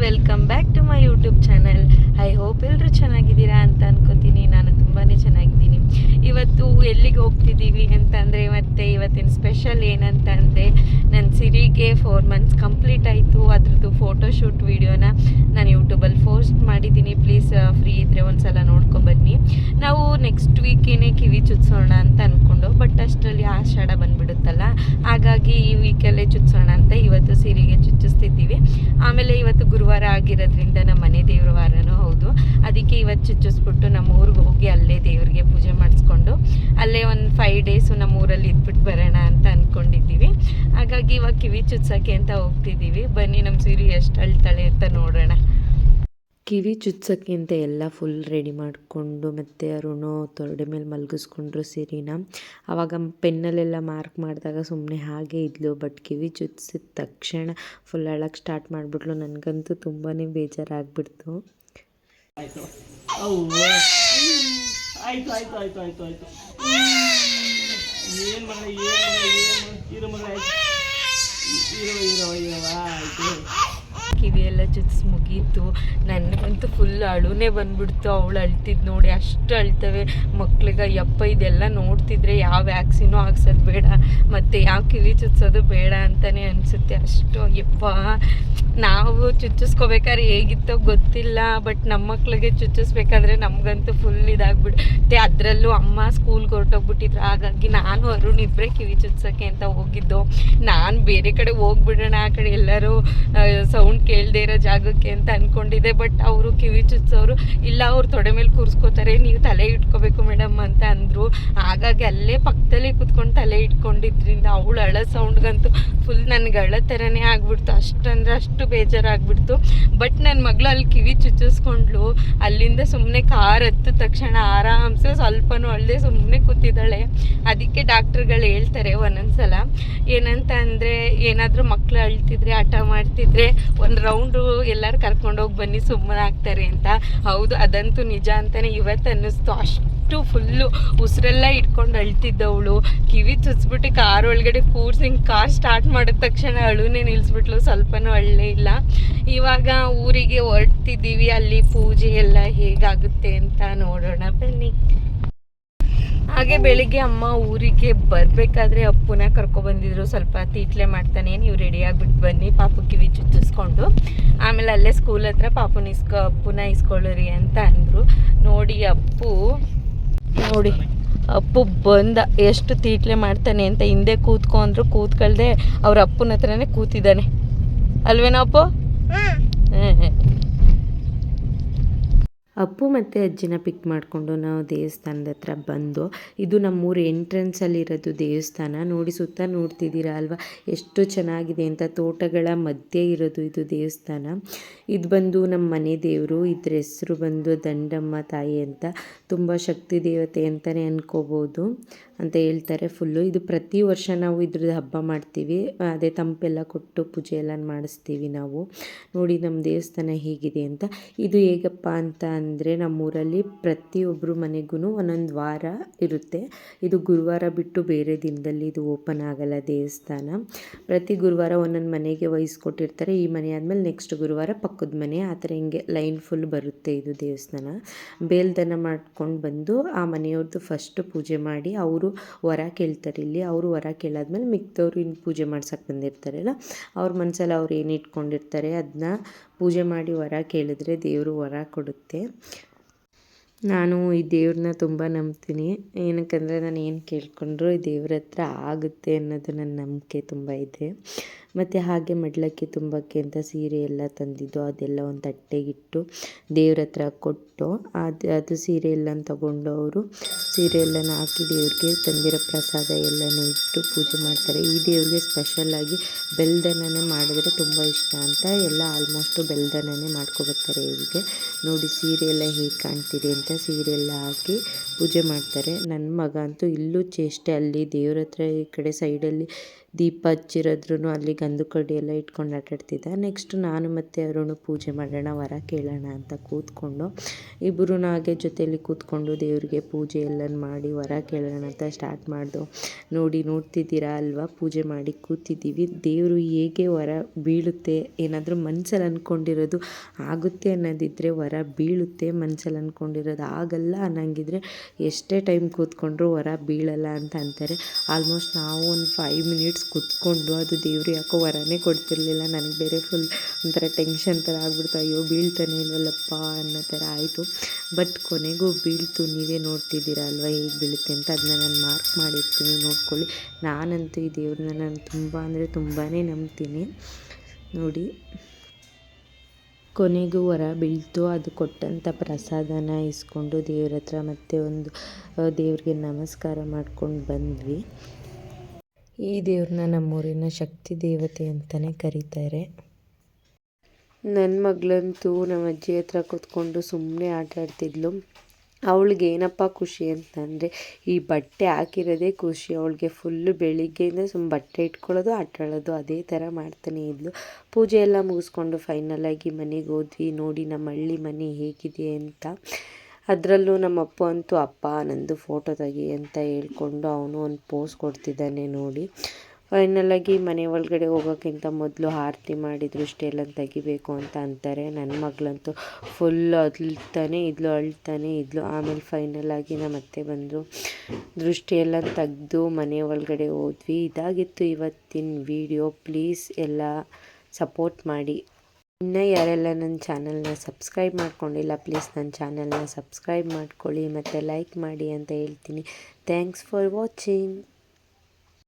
Welcome back to my YouTube channel. I hope ಎಲ್ಲರೂ ಚೆನ್ನಾಗಿದ್ದೀರಾ ಅಂತ ಅನ್ಕೋತೀನಿ. ನಾನು ತುಂಬಾ ಚೆನ್ನಾಗಿದ್ದೀನಿ. ಇವತ್ತು ಎಲ್ಲಿಗೆ ಹೋಗ್ತಿದ್ದೀವಿ ಅಂತಂದರೆ, ಮತ್ತು ಇವತ್ತಿನ ಸ್ಪೆಷಲ್ ಏನಂತ ಅಂದರೆ, ನನ್ನ ಸಿರಿಗೆ 4 months ಕಂಪ್ಲೀಟ್ ಆಯಿತು. ಅದ್ರದ್ದು ಫೋಟೋಶೂಟ್ ವೀಡಿಯೋನ ನಾನು ಯೂಟ್ಯೂಬಲ್ಲಿ ಪೋಸ್ಟ್ ಮಾಡಿದ್ದೀನಿ. ಪ್ಲೀಸ್ ಫ್ರೀ ಇದ್ದರೆ ಒಂದು ಸಲ ನೋಡ್ಕೊಬನ್ನಿ. ನಾವು ನೆಕ್ಸ್ಟ್ ವೀಕೇನೆ ಕಿವಿ ಚುಚ್ಸೋಣ ಅಂತ ಅಂದ್ಕೊಂಡು, ಬಟ್ ಅಷ್ಟರಲ್ಲಿ ಆಷಾಢ ಬಂದುಬಿಡುತ್ತಲ್ಲ, ಹಾಗಾಗಿ ಈ ವೀಕಲ್ಲೇ ಚುಚ್ಸೋಣ ಅಂತ ಇವತ್ತು ಸಿರಿಗೆ ಚುಚ್ಚಿಸ್ತಿದ್ದೀವಿ. ಆಮೇಲೆ ಇವತ್ತು ಗುರುವಾರ ಆಗಿರೋದ್ರಿಂದ ನಮ್ಮ ಮನೆ ದೇವ್ರ ವಾರನೂ ಹೌದು. ಅದಕ್ಕೆ ಇವತ್ತು ಚುಚ್ಚಿಸ್ಬಿಟ್ಟು ನಮ್ಮ ಊರಿಗೆ ಹೋಗಿ ಅಲ್ಲೇ ದೇವರಿಗೆ ಪೂಜೆ ಮಾಡಿಸ್ಕೊಂಡು ಅಲ್ಲೇ ಒಂದು 5 days ನಮ್ಮ ಊರಲ್ಲಿ ಇದ್ಬಿಟ್ಟು ಬರೋಣ ಅಂತ ಅಂದ್ಕೊಂಡಿದ್ದೀವಿ. ಹಾಗಾಗಿ ಇವಾಗ ಕಿವಿ ಚುಚ್ಸೋಕ್ಕೆ ಅಂತ ಹೋಗ್ತಿದ್ದೀವಿ. ಬನ್ನಿ ನಮ್ಮ ಸಿರಿ ಎಷ್ಟು ಅಳ್ತಾಳೆ ಅಂತ ನೋಡೋಣ. ಕಿವಿ ಚುಚ್ಚೋಕ್ಕೆ ಅಂತ ಎಲ್ಲ ಫುಲ್ ರೆಡಿ ಮಾಡಿಕೊಂಡು, ಮತ್ತು ಅರುಣು ತೊಡೆ ಮೇಲೆ ಮಲಗಿಸ್ಕೊಂಡ್ರು ಸಿರಿನ. ಆವಾಗ ಪೆನ್ನಲ್ಲೆಲ್ಲ ಮಾರ್ಕ್ ಮಾಡಿದಾಗ ಸುಮ್ಮನೆ ಹಾಗೆ ಇದ್ಲು. ಬಟ್ ಕಿವಿ ಚುಚ್ಚಿದ ತಕ್ಷಣ ಫುಲ್ ಅಳಕ್ಕೆ ಸ್ಟಾರ್ಟ್ ಮಾಡಿಬಿಟ್ಲು. ನನಗಂತೂ ತುಂಬಾ ಬೇಜಾರಾಗ್ಬಿಡ್ತು. ಆಯ್ತು ಏನು ಮಗಳ ಇರೋ ಮಗಳ ಆಯ್ತು. ಕಿವಿಯೆಲ್ಲ ಚುಚ್ಚಿಸಿ ಮುಗೀತು. ನನಗಂತೂ ಫುಲ್ ಅಳುನೇ ಬಂದ್ಬಿಡ್ತು. ಅವಳು ಅಳ್ತಿದ್ದು ನೋಡಿ. ಅಷ್ಟು ಅಳ್ತವೆ ಮಕ್ಳಿಗೆ. ಯಪ್ಪ, ಇದೆಲ್ಲ ನೋಡ್ತಿದ್ರೆ ಯಾವ ವ್ಯಾಕ್ಸಿನೂ ಹಾಕ್ಸೋದು ಬೇಡ, ಮತ್ತು ಯಾವ ಕಿವಿ ಚುಚ್ಚೋದು ಬೇಡ ಅಂತಲೇ ಅನಿಸುತ್ತೆ. ಅಷ್ಟು ಯಪ್ಪ, ನಾವು ಚುಚ್ಚಿಸ್ಕೋಬೇಕಾದ್ರೆ ಹೇಗಿತ್ತೋ ಗೊತ್ತಿಲ್ಲ, ಬಟ್ ನಮ್ಮ ಮಕ್ಳಿಗೆ ಚುಚ್ಚಿಸ್ಬೇಕಾದ್ರೆ ನಮಗಂತೂ ಫುಲ್ ಇದಾಗ್ಬಿಡುತ್ತೆ. ಅದರಲ್ಲೂ ಅಮ್ಮ ಸ್ಕೂಲ್ಗೆ ಹೊರಟೋಗ್ಬಿಟ್ಟಿದ್ರು. ಹಾಗಾಗಿ ನಾನು ಅರುಣ್ ಇಬ್ಬರೇ ಕಿವಿ ಚುಚ್ಸೋಕ್ಕೆ ಅಂತ ಹೋಗಿದ್ದು. ನಾನು ಬೇರೆ ಕಡೆ ಹೋಗ್ಬಿಡೋಣ, ಆ ಕಡೆ ಎಲ್ಲರೂ ಸೌಂಡ್ ಕೇಳದೆ ಇರೋ ಜಾಗಕ್ಕೆ ಅಂತ ಅಂದ್ಕೊಂಡಿದ್ದೆ. ಬಟ್ ಅವರು ಕಿವಿ ಚುಚ್ಚೋರು ಇಲ್ಲ, ಅವ್ರು ತೊಡೆ ಮೇಲೆ ಕೂರಿಸ್ಕೋತಾರೆ, ನೀವು ತಲೆ ಇಟ್ಕೋಬೇಕು ಮೇಡಮ್ ಅಂತ ಅಂದರು. ಹಾಗಾಗಿ ಅಲ್ಲೇ ಪಕ್ಕದಲ್ಲೇ ಕೂತ್ಕೊಂಡು ತಲೆ ಇಟ್ಕೊಂಡಿದ್ರಿಂದ ಅವಳು ಅಳೋ ಸೌಂಡ್ಗಂತೂ ಫುಲ್ ನನಗೆ ಅಳೋ ಥರನೇ ಆಗ್ಬಿಡ್ತು. ಅಷ್ಟಂದ್ರೆ ಅಷ್ಟು ಬೇಜಾರಾಗ್ಬಿಡ್ತು. ಬಟ್ ನನ್ನ ಮಗಳು ಅಲ್ಲಿ ಕಿವಿ ಚುಚ್ಚಿಸ್ಕೊಂಡ್ಲು. ಅಲ್ಲಿಂದ ಸುಮ್ಮನೆ ಕಾರ್ ಹತ್ತಿದ ತಕ್ಷಣ ಆರಾಮ್ಸೆ ಸ್ವಲ್ಪನೂ ಅಳದೆ ಸುಮ್ಮನೆ ಕೂತಿದ್ದಾಳೆ. ಅದಕ್ಕೆ ಡಾಕ್ಟ್ರುಗಳು ಹೇಳ್ತಾರೆ ಒಂದೊಂದ್ಸಲ ಏನಂತ ಅಂದರೆ, ಏನಾದರೂ ಮಕ್ಕಳು ಅಳ್ತಿದ್ರೆ ಹಠ ಮಾಡ್ತಿದ್ರೆ ಒಂದು ರೌಂಡು ಎಲ್ಲರೂ ಕರ್ಕೊಂಡೋಗಿ ಬನ್ನಿ, ಸುಮ್ಮನೆ ಆಗ್ತಾರೆ ಅಂತ. ಹೌದು, ಅದಂತೂ ನಿಜ ಅಂತಲೇ ಇವತ್ತು ಅನ್ನಿಸ್ತು. ಅಷ್ಟು ಫುಲ್ಲು ಉಸಿರೆಲ್ಲ ಇಟ್ಕೊಂಡು ಅಳ್ತಿದ್ದವಳು. ಕಿವಿ ಚುಚ್ಬಿಟ್ಟು ಕಾರ್ ಒಳಗಡೆ ಕೂರ್ಸಿ ಕಾರ್ ಸ್ಟಾರ್ಟ್ ಮಾಡಿದ ತಕ್ಷಣ ಅಳುನೇ ನಿಲ್ಲಿಸ್ಬಿಟ್ಲು. ಸ್ವಲ್ಪನೂ ಅಳ್ಳೇ ಇಲ್ಲ. ಇವಾಗ ಊರಿಗೆ ಹೊರಡ್ತಿದ್ದೀವಿ. ಅಲ್ಲಿ ಪೂಜೆ ಎಲ್ಲ ಹೇಗಾಗುತ್ತೆ ಅಂತ ನೋಡೋಣ ಬನ್ನಿ. ಹಾಗೆ ಬೆಳಿಗ್ಗೆ ಅಮ್ಮ ಊರಿಗೆ ಬರಬೇಕಾದ್ರೆ ಅಪ್ಪುನ ಕರ್ಕೊಬಂದಿದ್ರು. ಸ್ವಲ್ಪ ತೀಟ್ಲೆ ಮಾಡ್ತಾನೆ, ನೀವು ರೆಡಿ ಆಗಿಬಿಟ್ಟು ಬನ್ನಿ ಪಾಪು ಕಿವಿ ಚುಚ್ಚಿಸ್ಕೊಂಡು. ಆಮೇಲೆ ಅಲ್ಲೇ ಸ್ಕೂಲ್ ಹತ್ರ ಅಪ್ಪುನ ಇಸ್ಕೊಳ್ಳ್ರಿ ಅಂತ ಅಂದರು. ನೋಡಿ ಅಪ್ಪು ಬಂದ ಎಷ್ಟು ತೀಟ್ಲೆ ಮಾಡ್ತಾನೆ ಅಂತ. ಹಿಂದೆ ಕೂತ್ಕೊ ಅಂದರು, ಕೂತ್ಕೊಳ್ದೆ ಅವ್ರ ಅಪ್ಪನ ಹತ್ರನೇ ಕೂತಿದ್ದಾನೆ. ಅಲ್ವೇನಪ್ಪು? ಅಪ್ಪು ಮತ್ತು ಅಜ್ಜಿನ ಪಿಕ್ ಮಾಡಿಕೊಂಡು ನಾವು ದೇವಸ್ಥಾನದ ಹತ್ರ ಬಂದು, ಇದು ನಮ್ಮೂರು ಎಂಟ್ರೆನ್ಸಲ್ಲಿರೋದು ದೇವಸ್ಥಾನ. ನೋಡಿ, ಸುತ್ತ ನೋಡ್ತಿದ್ದೀರಾ ಅಲ್ವಾ ಎಷ್ಟು ಚೆನ್ನಾಗಿದೆ ಅಂತ. ತೋಟಗಳ ಮಧ್ಯೆ ಇರೋದು ಇದು ದೇವಸ್ಥಾನ. ಇದು ಬಂದು ನಮ್ಮ ಮನೆ ದೇವರು. ಇದ್ರ ಹೆಸರು ಬಂದು ದಂಡಮ್ಮ ತಾಯಿ ಅಂತ. ತುಂಬ ಶಕ್ತಿ ದೇವತೆ ಅಂತಲೇ ಅನ್ಕೋಬೋದು ಅಂತ ಹೇಳ್ತಾರೆ ಫುಲ್ಲು. ಇದು ಪ್ರತಿ ವರ್ಷ ನಾವು ಇದ್ರದ್ದು ಹಬ್ಬ ಮಾಡ್ತೀವಿ. ಅದೇ ತಂಪೆಲ್ಲ ಕೊಟ್ಟು ಪೂಜೆ ಎಲ್ಲ ಮಾಡಿಸ್ತೀವಿ ನಾವು. ನೋಡಿ ನಮ್ಮ ದೇವಸ್ಥಾನ ಹೇಗಿದೆ ಅಂತ. ಇದು ಹೇಗಪ್ಪ ಅಂತ ಅಂದರೆ, ನಮ್ಮೂರಲ್ಲಿ ಪ್ರತಿಯೊಬ್ಬರು ಮನೆಗೂ ಒಂದೊಂದು ವಾರ ಇರುತ್ತೆ. ಇದು ಗುರುವಾರ ಬಿಟ್ಟು ಬೇರೆ ದಿನದಲ್ಲಿ ಇದು ಓಪನ್ ಆಗಲ್ಲ ದೇವಸ್ಥಾನ. ಪ್ರತಿ ಗುರುವಾರ ಒಂದೊಂದು ಮನೆಗೆ ವಹಿಸ್ಕೊಟ್ಟಿರ್ತಾರೆ. ಈ ಮನೆ ಆದಮೇಲೆ ನೆಕ್ಸ್ಟ್ ಗುರುವಾರ ಪಕ್ಕದ ಮನೆ, ಆ ಥರ ಹಿಂಗೆ ಲೈನ್ ಫುಲ್ ಬರುತ್ತೆ ಇದು ದೇವಸ್ಥಾನ. ಬೇಲ್ದನ ಮಾಡ್ಕೊಂಡು ಬಂದು ಆ ಮನೆಯವ್ರದ್ದು ಫಸ್ಟ್ ಪೂಜೆ ಮಾಡಿ ಅವರು ವರ ಕೇಳ್ತಾರೆ. ಇಲ್ಲಿ ಅವರು ವರ ಕೇಳಾದ್ಮೇಲೆ ಮಿಕ್ದವ್ರು ಇನ್ನು ಪೂಜೆ ಮಾಡ್ಸೋಕೆ ಬಂದಿರ್ತಾರಲ್ಲ, ಅವ್ರ ಮನಸ್ಸಲ್ಲಿ ಅವ್ರು ಏನು ಇಟ್ಕೊಂಡಿರ್ತಾರೆ ಅದನ್ನ ಪೂಜೆ ಮಾಡಿ ವರ ಕೇಳಿದ್ರೆ ದೇವರು ವರ ಕೊಡುತ್ತೆ. ನಾನು ಈ ದೇವ್ರನ್ನ ತುಂಬ ನಂಬ್ತೀನಿ. ಏನಕ್ಕಂದರೆ ನಾನು ಏನು ಕೇಳ್ಕೊಂಡ್ರು ಈ ದೇವ್ರ ಹತ್ರ ಆಗುತ್ತೆ ಅನ್ನೋದು ನನ್ನ ನಂಬಿಕೆ ತುಂಬ ಇದೆ. ಮತ್ತು ಹಾಗೆ ಮಡ್ಲಕ್ಕಿ ತುಂಬಕ್ಕೆ ಅಂತ ಸೀರೆ ಎಲ್ಲ ತಂದಿದ್ದು, ಅದೆಲ್ಲ ಒಂದು ತಟ್ಟೆಗಿಟ್ಟು ದೇವ್ರ ಹತ್ರ ಕೊಟ್ಟು, ಅದು ಸೀರೆ ಎಲ್ಲ ತಗೊಂಡು ಅವರು ಸೀರೆ ಎಲ್ಲನ ಹಾಕಿ ದೇವ್ರಿಗೆ ತಂದಿರೋ ಪ್ರಸಾದ ಎಲ್ಲನೂ ಇಟ್ಟು ಪೂಜೆ ಮಾಡ್ತಾರೆ. ಈ ದೇವ್ರಿಗೆ ಸ್ಪೆಷಲಾಗಿ ಬೆಲ್ದನೇ ಮಾಡಿದ್ರೆ ತುಂಬ ಇಷ್ಟ ಅಂತ ಎಲ್ಲ ಆಲ್ಮೋಸ್ಟು ಬೆಲ್ದನೇ ಮಾಡ್ಕೊಬರ್ತಾರೆ ಇವ್ರಿಗೆ. ನೋಡಿ ಸೀರೆ ಎಲ್ಲ ಹೇಗೆ ಕಾಣ್ತಿದೆ ಅಂತ ಸೀರೆ ಎಲ್ಲ ಹಾಕಿ ಪೂಜೆ ಮಾಡ್ತಾರೆ. ನನ್ನ ಮಗ ಅಂತೂ ಇಲ್ಲೂ ಚೇಷ್ಟೆ. ಅಲ್ಲಿ ದೇವ್ರ ಹತ್ರ ಈ ಕಡೆ ಸೈಡಲ್ಲಿ ದೀಪ ಹಚ್ಚಿರೋದ್ರೂ ಅಲ್ಲಿ ಗಂಧು ಕಡ್ಡಿ ಎಲ್ಲ ಇಟ್ಕೊಂಡು ಆಟಾಡ್ತಿದ್ದ. ನೆಕ್ಸ್ಟ್ ನಾನು ಮತ್ತು ಅರುಣು ಪೂಜೆ ಮಾಡೋಣ, ವರ ಕೇಳೋಣ ಅಂತ ಕೂತ್ಕೊಂಡು ಇಬ್ಬರೂ ಹಾಗೆ ಜೊತೆಯಲ್ಲಿ ಕೂತ್ಕೊಂಡು ದೇವ್ರಿಗೆ ಪೂಜೆ ಎಲ್ಲ ಮಾಡಿ ವರ ಕೇಳೋಣ ಅಂತ ಸ್ಟಾರ್ಟ್ ಮಾಡ್ದು. ನೋಡ್ತಿದ್ದೀರಾ ಅಲ್ವಾ, ಪೂಜೆ ಮಾಡಿ ಕೂತಿದ್ದೀವಿ. ದೇವರು ಹೇಗೆ ವರ ಬೀಳುತ್ತೆ, ಏನಾದರೂ ಮನಸ್ಸಲ್ಲಿ ಅಂದ್ಕೊಂಡಿರೋದು ಆಗುತ್ತೆ ಅನ್ನೋದಿದ್ದರೆ ವರ ಬೀಳುತ್ತೆ, ಮನಸ್ಸಲ್ಲಿ ಅಂದ್ಕೊಂಡಿರೋದು ಆಗಲ್ಲ ಅನ್ನಂಗಿದ್ರೆ ಎಷ್ಟೇ ಟೈಮ್ ಕೂತ್ಕೊಂಡ್ರೂ ವರ ಬೀಳಲ್ಲ ಅಂತ ಅಂತಾರೆ. ಆಲ್ಮೋಸ್ಟ್ ನಾವು ಒಂದು 5 ಮಿನಿಟ್ಸ್ ಕೂತ್ಕೊಂಡು ಅದು ದೇವರು ಯಾಕೋ ವರನೇ ಕೊಡ್ತಿರ್ಲಿಲ್ಲ. ನನಗೆ ಬೇರೆ ಫುಲ್ ಒಂಥರ ಟೆನ್ಷನ್ ಥರ ಆಗ್ಬಿಡ್ತು, ಅಯ್ಯೋ ಬೀಳ್ತಾನೆ ಇಲ್ವಲ್ಲಪ್ಪ ಅನ್ನೋ ಥರ ಆಯಿತು. ಬಟ್ ಕೊನೆಗೂ ಬೀಳ್ತು. ನೀವೇ ನೋಡ್ತಿದ್ದೀರಾ ಅಲ್ವಾ ಹೇಗೆ ಬೀಳುತ್ತೆ ಅಂತ. ಅದನ್ನ ನಾನು ಮಾರ್ಕ್ ಮಾಡಿರ್ತೀನಿ, ನೋಡ್ಕೊಳ್ಳಿ. ನಾನಂತೂ ಈ ದೇವ್ರನ್ನ ನಾನು ತುಂಬ ಅಂದರೆ ತುಂಬಾ ನಂಬ್ತೀನಿ. ನೋಡಿ, ಕೊನೆಗೂ ವರ ಬೀಳ್ತು. ಅದು ಕೊಟ್ಟಂಥ ಪ್ರಸಾದನ ಇಸ್ಕೊಂಡು ದೇವ್ರ ಹತ್ರ ಮತ್ತೆ ಒಂದು ದೇವ್ರಿಗೆ ನಮಸ್ಕಾರ ಮಾಡ್ಕೊಂಡು ಬಂದ್ವಿ. ಈ ದೇವ್ರನ್ನ ನಮ್ಮೂರಿನ ಶಕ್ತಿ ದೇವತೆ ಅಂತಲೇ ಕರೀತಾರೆ. ನನ್ನ ಮಗಳಂತೂ ನಮ್ಮ ಅಜ್ಜಿ ಹತ್ರ ಕೂತ್ಕೊಂಡು ಸುಮ್ಮನೆ ಆಟ ಆಡ್ತಿದ್ಲು. ಅವಳಿಗೆ ಏನಪ್ಪ ಖುಷಿ ಅಂತಂದರೆ ಈ ಬಟ್ಟೆ ಹಾಕಿರೋದೇ ಖುಷಿ ಅವಳಿಗೆ. ಫುಲ್ಲು ಬೆಳಿಗ್ಗೆಯಿಂದ ಬಟ್ಟೆ ಇಟ್ಕೊಳ್ಳೋದು ಆಟ ಆಡೋದು ಅದೇ ಥರ ಮಾಡ್ತಾನೆ ಇದ್ಲು. ಪೂಜೆ ಎಲ್ಲ ಮುಗಿಸ್ಕೊಂಡು ಫೈನಲಾಗಿ ಮನೆಗೆ ಹೋದ್ವಿ. ನೋಡಿ ನಮ್ಮ ಹಳ್ಳಿ ಮನೆ ಹೇಗಿದೆ ಅಂತ. ಅದರಲ್ಲೂ ನಮ್ಮ ಅಪ್ಪ ಅಂತೂ ಅಪ್ಪ ನಂದು ಫೋಟೋ ತೆಗಿ ಅಂತ ಹೇಳ್ಕೊಂಡು ಅವನು ಒಂದು ಪೋಸ್ ಕೊಡ್ತಿದ್ದಾನೆ ನೋಡಿ. ಫೈನಲಾಗಿ ಮನೆ ಒಳಗಡೆ ಹೋಗೋಕ್ಕಿಂತ ಮೊದಲು ಆರತಿ ಮಾಡಿ ದೃಷ್ಟಿ ಎಲ್ಲ ತೆಗಿಬೇಕು ಅಂತ ಅಂತಾರೆ. ನನ್ನ ಮಗಳಂತೂ ಫುಲ್ ಅಳ್ತಾನೆ ಇದ್ಲು. ಆಮೇಲೆ ಫೈನಲಾಗಿ ನಮ್ಮ ಅತ್ತೆ ಬಂದರು, ದೃಷ್ಟಿ ಎಲ್ಲ ತೆಗೆದು ಮನೆ ಒಳಗಡೆ ಹೋದ್ವಿ. ಇದಾಗಿತ್ತು ಇವತ್ತಿನ ವಿಡಿಯೋ. ಪ್ಲೀಸ್ ಎಲ್ಲ ಸಪೋರ್ಟ್ ಮಾಡಿ. ಇನ್ನೂ ಯಾರೆಲ್ಲ ನನ್ನ ಚಾನಲ್ನ ಸಬ್ಸ್ಕ್ರೈಬ್ ಮಾಡ್ಕೊಂಡಿಲ್ಲ, ಪ್ಲೀಸ್ ನನ್ನ ಚಾನಲ್ನ ಸಬ್ಸ್ಕ್ರೈಬ್ ಮಾಡ್ಕೊಳ್ಳಿ ಮತ್ತು ಲೈಕ್ ಮಾಡಿ ಅಂತ ಹೇಳ್ತೀನಿ. Thanks for watching.